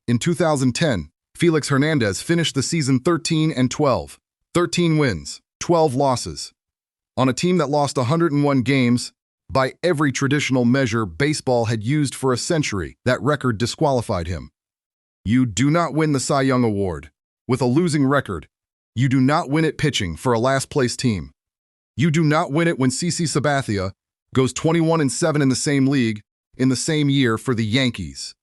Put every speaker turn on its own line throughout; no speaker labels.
In 2010, Felix Hernandez finished the season 13-12, 13 wins, 12 losses. On a team that lost 101 games, by every traditional measure baseball had used for a century, that record disqualified him. You do not win the Cy Young Award with a losing record. You do not win it pitching for a last-place team. You do not win it when CC Sabathia goes 21-7 in the same league in the same year for the Yankees.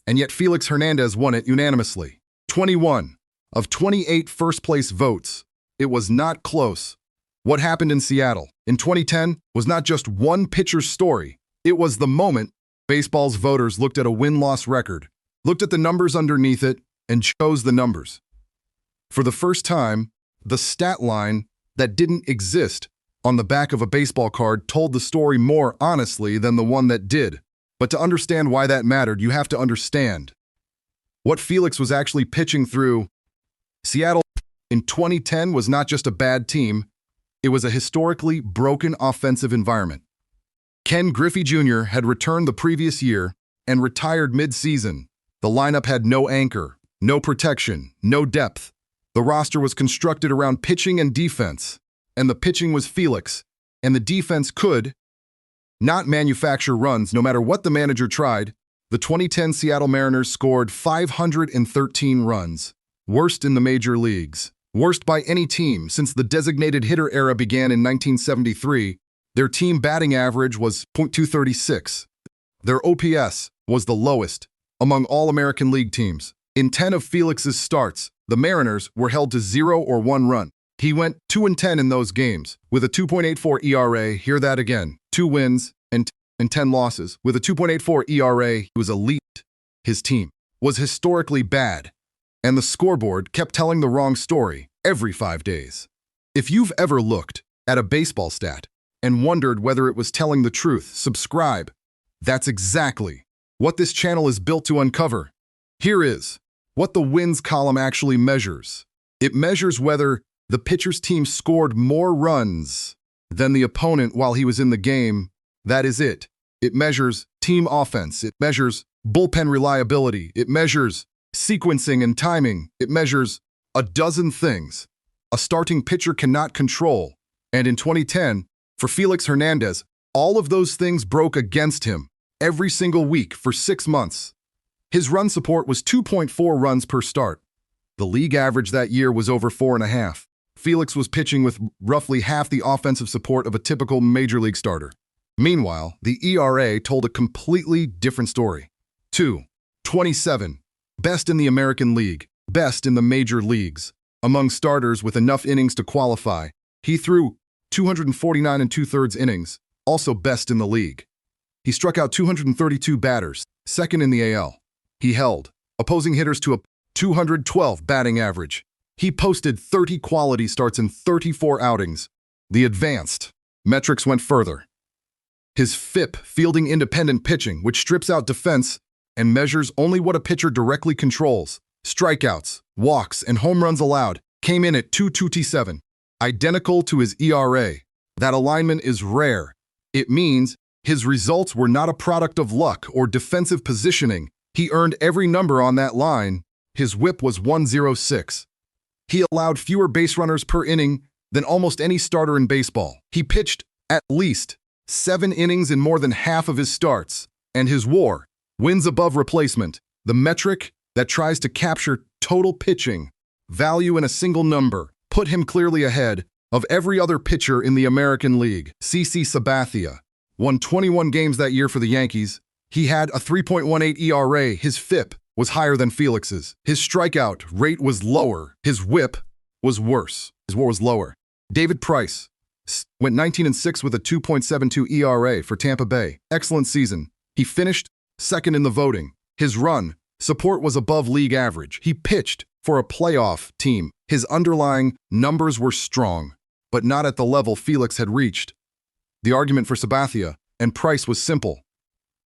And yet Felix Hernandez won it unanimously. 21 of 28 first-place votes. It was not close. What happened in Seattle in 2010 was not just one pitcher's story. It was the moment baseball's voters looked at a win-loss record, looked at the numbers underneath it, and chose the numbers. For the first time, the stat line that didn't exist on the back of a baseball card told the story more honestly than the one that did. But to understand why that mattered, you have to understand what Felix was actually pitching through. Seattle in 2010 was not just a bad team, it was a historically broken offensive environment. Ken Griffey Jr. had returned the previous year and retired mid-season. The lineup had no anchor, no protection, no depth. The roster was constructed around pitching and defense, and the pitching was Felix, and the defense could not manufacture runs no matter what the manager tried. The 2010 Seattle Mariners scored 513 runs, worst in the major leagues. Worst by any team since the designated hitter era began in 1973. Their team batting average was .236. Their OPS was the lowest among all American League teams. In 10 of Felix's starts, the Mariners were held to 0 or 1 run. He went 2-10 in those games with a 2.84 ERA. Hear that again. 2 wins and 10 losses. With a 2.84 ERA, he was elite. His team was historically bad, and the scoreboard kept telling the wrong story every 5 days. If you've ever looked at a baseball stat and wondered whether it was telling the truth, subscribe. That's exactly what this channel is built to uncover. Here is what the wins column actually measures. It measures whether the pitcher's team scored more runs than the opponent while he was in the game. That is it. It measures team offense. It measures bullpen reliability. It measures sequencing and timing. It measures a dozen things a starting pitcher cannot control. And in 2010, for Felix Hernandez, all of those things broke against him every single week for 6 months. His run support was 2.4 runs per start. The league average that year was over 4.5. Felix was pitching with roughly half the offensive support of a typical major league starter. Meanwhile, the ERA told a completely different story. 2.27. Best in the American League, best in the major leagues. Among starters with enough innings to qualify, he threw 249 2/3 innings, also best in the league. He struck out 232 batters, second in the AL. He held opposing hitters to a 212 batting average. He posted 30 quality starts in 34 outings. The advanced metrics went further. His FIP, fielding independent pitching, which strips out defense and measures only what a pitcher directly controls, strikeouts, walks, and home runs allowed, came in at 2.27, identical to his ERA. That alignment is rare. It means his results were not a product of luck or defensive positioning. He earned every number on that line. His whip was 106. He allowed fewer base runners per inning than almost any starter in baseball. He pitched at least 7 innings in more than half of his starts. And his WAR, wins above replacement, the metric that tries to capture total pitching value in a single number, put him clearly ahead of every other pitcher in the American League. CC Sabathia won 21 games that year for the Yankees. He had a 3.18 ERA. His FIP was higher than Felix's. His strikeout rate was lower. His whip was worse. His WAR was lower. David Price went 19-6 with a 2.72 ERA for Tampa Bay. Excellent season. He finished second in the voting. His run support was above league average. He pitched for a playoff team. His underlying numbers were strong, but not at the level Felix had reached. The argument for Sabathia and Price was simple.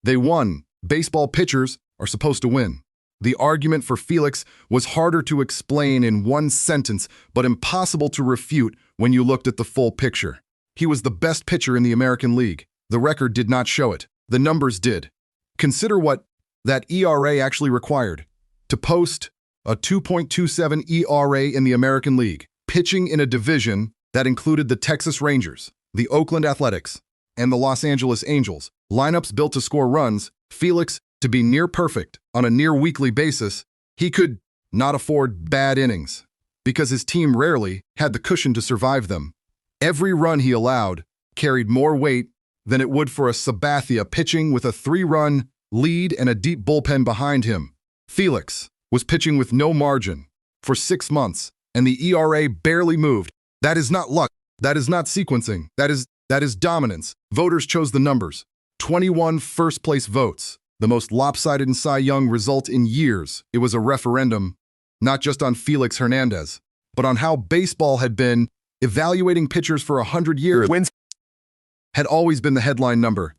They won. Baseball pitchers are supposed to win. The argument for Felix was harder to explain in one sentence, but impossible to refute when you looked at the full picture. He was the best pitcher in the American League. The record did not show it. The numbers did. Consider what that ERA actually required. to post a 2.27 ERA in the American League, pitching in a division that included the Texas Rangers, the Oakland Athletics, and the Los Angeles Angels. Lineups built to score runs. Felix, to be near perfect on a near-weekly basis, he could not afford bad innings because his team rarely had the cushion to survive them. Every run he allowed carried more weight than it would for a Sabathia pitching with a 3-run lead and a deep bullpen behind him. Felix was pitching with no margin for 6 months, and the ERA barely moved. That is not luck. That is not sequencing. That is dominance. Voters chose the numbers. 21 first-place votes, the most lopsided in Cy Young result in years. It was a referendum, not just on Felix Hernandez, but on how baseball had been evaluating pitchers for 100 years. Wins had always been the headline number.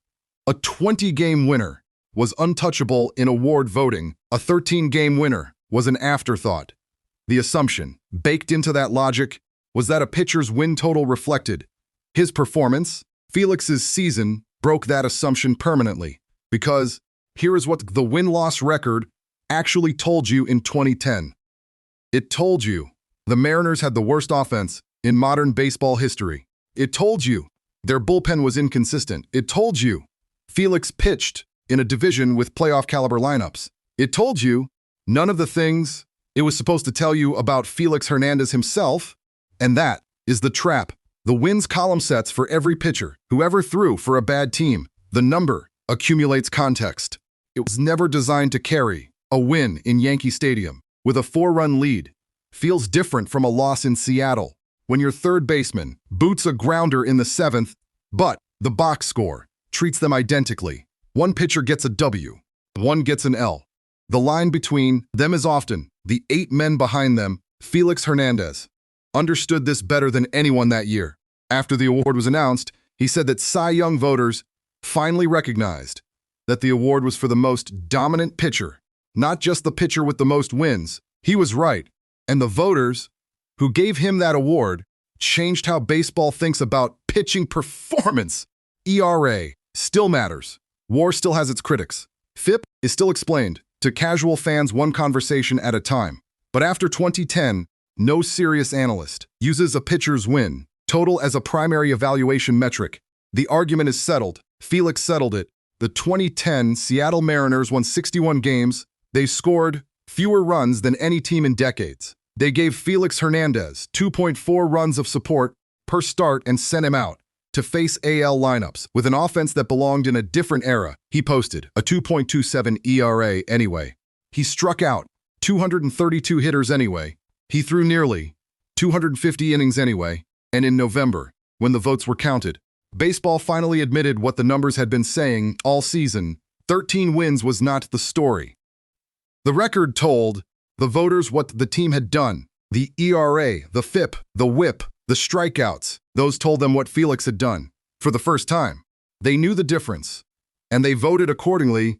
A 20-game winner was untouchable in award voting. A 13-game winner was an afterthought. The assumption, baked into that logic, was that a pitcher's win total reflected his performance. Felix's season broke that assumption permanently, because here is what the win-loss record actually told you in 2010. It told you the Mariners had the worst offense in modern baseball history. It told you their bullpen was inconsistent. It told you Felix pitched in a division with playoff-caliber lineups. It told you none of the things it was supposed to tell you about Felix Hernandez himself, and that is the trap. The wins column sets for every pitcher who ever threw for a bad team. The number accumulates context. It was never designed to carry. A win in Yankee Stadium with a 4-run lead feels different from a loss in Seattle when your third baseman boots a grounder in the 7th, but the box score treats them identically. One pitcher gets a W, one gets an L. The line between them is often the 8 men behind them. Felix Hernandez understood this better than anyone that year. After the award was announced, he said that Cy Young voters finally recognized that the award was for the most dominant pitcher, not just the pitcher with the most wins. He was right, and the voters who gave him that award changed how baseball thinks about pitching performance. ERA still matters. WAR still has its critics. FIP is still explained to casual fans one conversation at a time. But after 2010, no serious analyst uses a pitcher's win total as a primary evaluation metric. The argument is settled. Felix settled it. The 2010 Seattle Mariners won 61 games. They scored fewer runs than any team in decades. They gave Felix Hernandez 2.4 runs of support per start and sent him out to face AL lineups with an offense that belonged in a different era. He posted a 2.27 ERA anyway. He struck out 232 hitters anyway. He threw nearly 250 innings anyway. And in November, when the votes were counted, baseball finally admitted what the numbers had been saying all season. 13 wins was not the story. The record told the voters what the team had done. The ERA, the FIP, the WHIP, the strikeouts, those told them what Felix had done. For the first time, they knew the difference, and they voted accordingly.